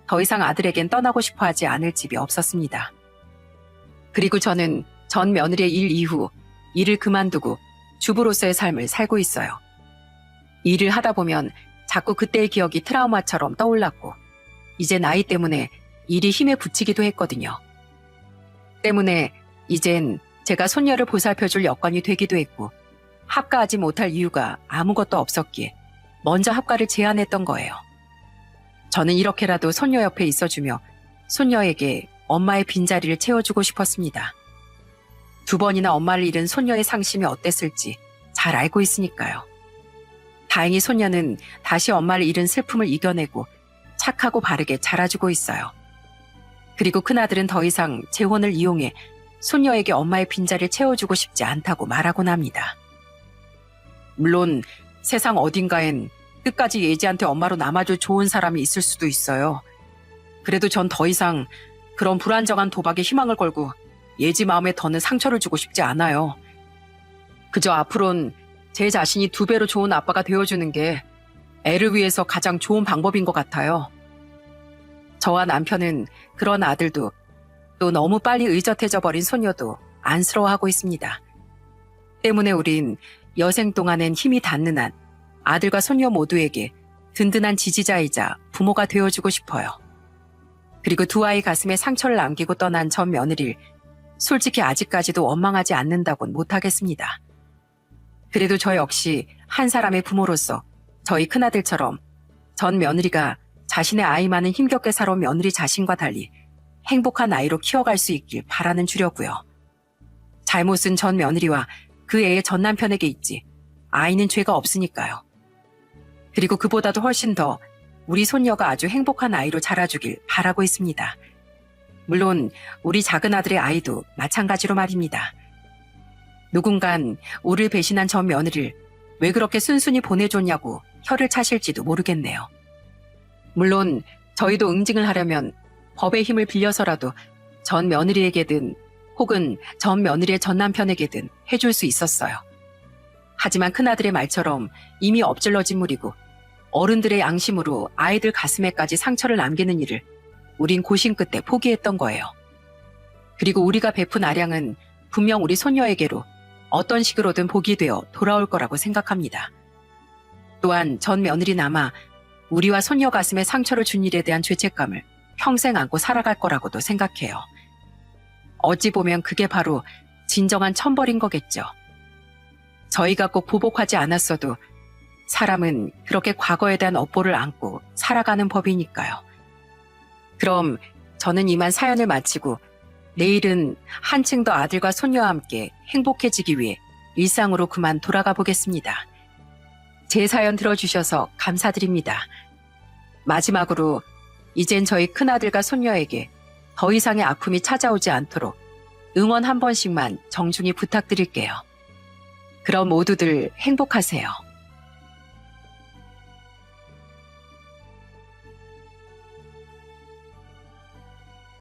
더 이상 아들에겐 떠나고 싶어 하지 않을 집이 없었습니다. 그리고 저는 전 며느리의 일 이후 일을 그만두고 주부로서의 삶을 살고 있어요. 일을 하다 보면 자꾸 그때의 기억이 트라우마처럼 떠올랐고 이제 나이 때문에 일이 힘에 부치기도 했거든요. 때문에 이젠 제가 손녀를 보살펴줄 여건이 되기도 했고 합가하지 못할 이유가 아무것도 없었기에 먼저 합가를 제안했던 거예요. 저는 이렇게라도 손녀 옆에 있어주며 손녀에게 엄마의 빈자리를 채워주고 싶었습니다. 2번이나 엄마를 잃은 손녀의 상심이 어땠을지 잘 알고 있으니까요. 다행히 손녀는 다시 엄마를 잃은 슬픔을 이겨내고 착하고 바르게 자라주고 있어요. 그리고 큰아들은 더 이상 재혼을 이용해 손녀에게 엄마의 빈자리를 채워주고 싶지 않다고 말하곤 합니다. 물론 세상 어딘가엔 끝까지 예지한테 엄마로 남아줄 좋은 사람이 있을 수도 있어요. 그래도 전 더 이상 그런 불안정한 도박에 희망을 걸고 예지 마음에 더는 상처를 주고 싶지 않아요. 그저 앞으론 제 자신이 2배로 좋은 아빠가 되어주는 게 애를 위해서 가장 좋은 방법인 것 같아요. 저와 남편은 그런 아들도 또 너무 빨리 의젓해져 버린 손녀도 안쓰러워하고 있습니다. 때문에 우린 여생 동안엔 힘이 닿는 한 아들과 손녀 모두에게 든든한 지지자이자 부모가 되어주고 싶어요. 그리고 두 아이 가슴에 상처를 남기고 떠난 전 며느리를 솔직히 아직까지도 원망하지 않는다곤 못하겠습니다. 그래도 저 역시 한 사람의 부모로서 저희 큰아들처럼 전 며느리가 자신의 아이 많은 힘겹게 살아온 며느리 자신과 달리 행복한 아이로 키워갈 수 있길 바라는 주려고요. 잘못은 전 며느리와 그 애의 전 남편에게 있지 아이는 죄가 없으니까요. 그리고 그보다도 훨씬 더 우리 손녀가 아주 행복한 아이로 자라주길 바라고 있습니다. 물론 우리 작은 아들의 아이도 마찬가지로 말입니다. 누군간 우리를 배신한 전 며느리를 왜 그렇게 순순히 보내줬냐고 혀를 차실지도 모르겠네요. 물론 저희도 응징을 하려면 법의 힘을 빌려서라도 전 며느리에게든 혹은 전 며느리의 전 남편에게든 해줄 수 있었어요. 하지만 큰아들의 말처럼 이미 엎질러진 물이고 어른들의 양심으로 아이들 가슴에까지 상처를 남기는 일을 우린 고심 끝에 포기했던 거예요. 그리고 우리가 베푼 아량은 분명 우리 손녀에게로 어떤 식으로든 복이 되어 돌아올 거라고 생각합니다. 또한 전 며느리나마 우리와 손녀 가슴에 상처를 준 일에 대한 죄책감을 평생 안고 살아갈 거라고도 생각해요. 어찌 보면 그게 바로 진정한 천벌인 거겠죠. 저희가 꼭 보복하지 않았어도 사람은 그렇게 과거에 대한 업보를 안고 살아가는 법이니까요. 그럼 저는 이만 사연을 마치고 내일은 한층 더 아들과 손녀와 함께 행복해지기 위해 일상으로 그만 돌아가 보겠습니다. 제 사연 들어주셔서 감사드립니다. 마지막으로 이젠 저희 큰아들과 손녀에게 더 이상의 아픔이 찾아오지 않도록 응원 한 번씩만 정중히 부탁드릴게요. 그럼 모두들 행복하세요.